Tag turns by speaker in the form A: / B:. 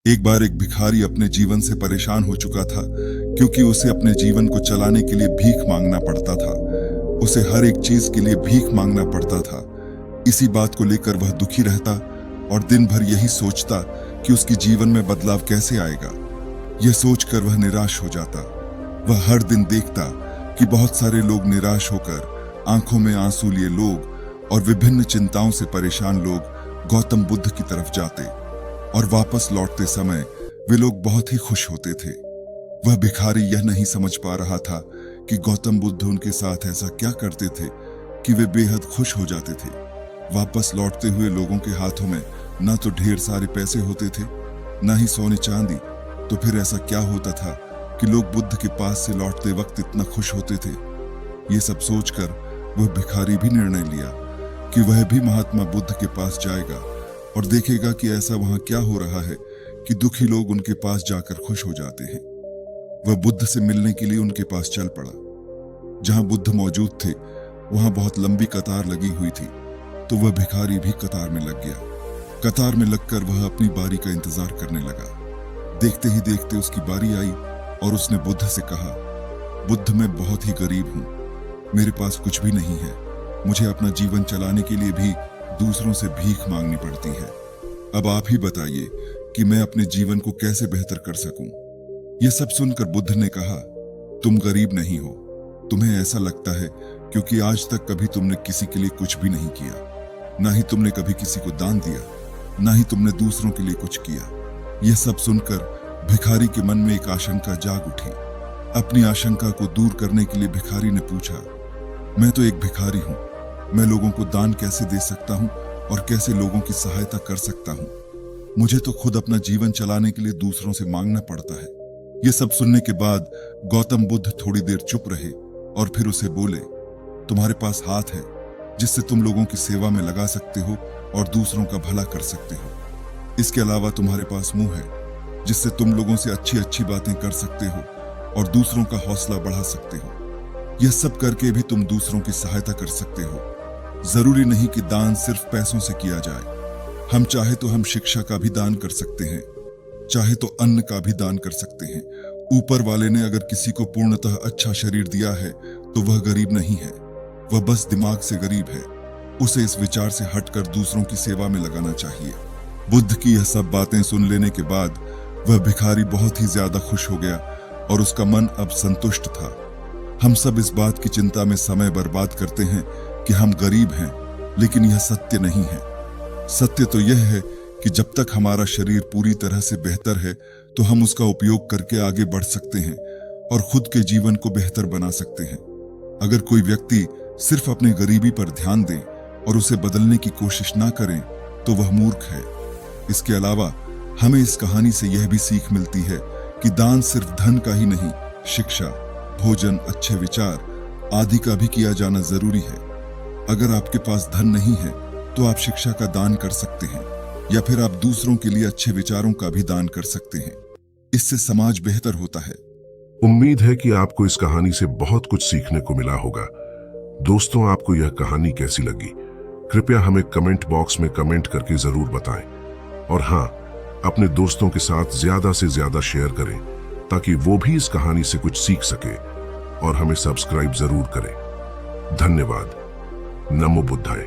A: एक बार एक भिखारी अपने जीवन से परेशान हो चुका था, क्योंकि उसे अपने जीवन को चलाने के लिए भीख मांगना पड़ता था। उसे हर एक चीज के लिए भीख मांगना पड़ता था। इसी बात को लेकर वह दुखी रहता और दिन भर यही सोचता कि उसके जीवन में बदलाव कैसे आएगा। यह सोचकर वह निराश हो जाता। वह हर दिन देखता कि बहुत सारे लोग निराश होकर, आंखों में आंसू लिए लोग और विभिन्न चिंताओं से परेशान लोग गौतम बुद्ध की तरफ जाते और वापस लौटते समय वे लोग बहुत ही खुश होते थे। वह भिखारी यह नहीं समझ पा रहा था कि गौतम बुद्ध उनके साथ ऐसा क्या करते थे कि वे बेहद खुश हो जाते थे। वापस लौटते हुए लोगों के हाथों में ना तो ढेर सारे पैसे होते थे, ना ही सोने चांदी। तो फिर ऐसा क्या होता था कि लोग बुद्ध के पास से लौटते वक्त इतना खुश होते थे? ये सब सोचकर वह भिखारी भी निर्णय लिया कि वह भी महात्मा बुद्ध के पास जाएगा और देखेगा कि ऐसा वहां क्या हो रहा है कि दुखी लोग उनके पास जाकर खुश हो जाते हैं। वह बुद्ध से मिलने के लिए उनके पास चल पड़ा। जहां बुद्ध मौजूद थे वहां बहुत लंबी कतार लगी हुई थी, तो वह भिखारी भी कतार में लग गया। कतार में लगकर वह अपनी बारी का इंतजार करने लगा। देखते ही देखते उसकी बारी आई और उसने बुद्ध से कहा, बुद्ध, मैं बहुत ही गरीब हूं, मेरे पास कुछ भी नहीं है। मुझे अपना जीवन चलाने के लिए भी दूसरों से भीख मांगनी पड़ती है। अब आप ही बताइए कि मैं अपने जीवन को कैसे बेहतर कर सकूं। यह सब सुनकर बुद्ध ने कहा, तुम गरीब नहीं हो, तुम्हें ऐसा लगता है क्योंकि आज तक कभी तुमने किसी के लिए कुछ भी नहीं किया, ना ही तुमने कभी किसी को दान दिया, ना ही तुमने दूसरों के लिए कुछ किया। यह सब सुनकर भिखारी के मन में एक आशंका जाग उठी। अपनी आशंका को दूर करने के लिए भिखारी ने पूछा, मैं तो एक भिखारी हूं, मैं लोगों को दान कैसे दे सकता हूं और कैसे लोगों की सहायता कर सकता हूं? मुझे तो खुद अपना जीवन चलाने के लिए दूसरों से मांगना पड़ता है। यह सब सुनने के बाद गौतम बुद्ध थोड़ी देर चुप रहे और फिर उसे बोले, तुम्हारे पास हाथ है जिससे तुम लोगों की सेवा में लगा सकते हो और दूसरों का भला कर सकते हो। इसके अलावा तुम्हारे पास मुंह है जिससे तुम लोगों से अच्छी अच्छी बातें कर सकते हो और दूसरों का हौसला बढ़ा सकते हो। यह सब करके भी तुम दूसरों की सहायता कर सकते हो। जरूरी नहीं कि दान सिर्फ पैसों से किया जाए। हम चाहे तो हम शिक्षा का भी दान कर सकते हैं, चाहे तो अन्न का भी दान कर सकते हैं। ऊपर वाले ने अगर किसी को पूर्णतः अच्छा शरीर दिया है तो वह गरीब नहीं है, वह बस दिमाग से गरीब है। उसे इस विचार से हटकर दूसरों की सेवा में लगाना चाहिए। बुद्ध की यह सब बातें सुन लेने के बाद वह भिखारी बहुत ही ज्यादा खुश हो गया और उसका मन अब संतुष्ट था। हम सब इस बात की चिंता में समय बर्बाद करते हैं कि हम गरीब हैं, लेकिन यह सत्य नहीं है। सत्य तो यह है कि जब तक हमारा शरीर पूरी तरह से बेहतर है तो हम उसका उपयोग करके आगे बढ़ सकते हैं और खुद के जीवन को बेहतर बना सकते हैं। अगर कोई व्यक्ति सिर्फ अपनी गरीबी पर ध्यान दे और उसे बदलने की कोशिश ना करें तो वह मूर्ख है। इसके अलावा हमें इस कहानी से यह भी सीख मिलती है कि दान सिर्फ धन का ही नहीं, शिक्षा, भोजन, अच्छे विचार आदि का भी किया जाना जरूरी है। अगर आपके पास धन नहीं है तो आप शिक्षा का दान कर सकते हैं या फिर आप दूसरों के लिए अच्छे विचारों का भी दान कर सकते हैं। इससे समाज बेहतर होता है।
B: उम्मीद है कि आपको इस कहानी से बहुत कुछ सीखने को मिला होगा। दोस्तों, आपको यह कहानी कैसी लगी? कृपया हमें कमेंट बॉक्स में कमेंट करके जरूर बताएं। और हाँ, अपने दोस्तों के साथ ज्यादा से ज्यादा शेयर करें ताकि वो भी इस कहानी से कुछ सीख सके। और हमें सब्सक्राइब जरूर करें। धन्यवाद। नमो बुद्धाय।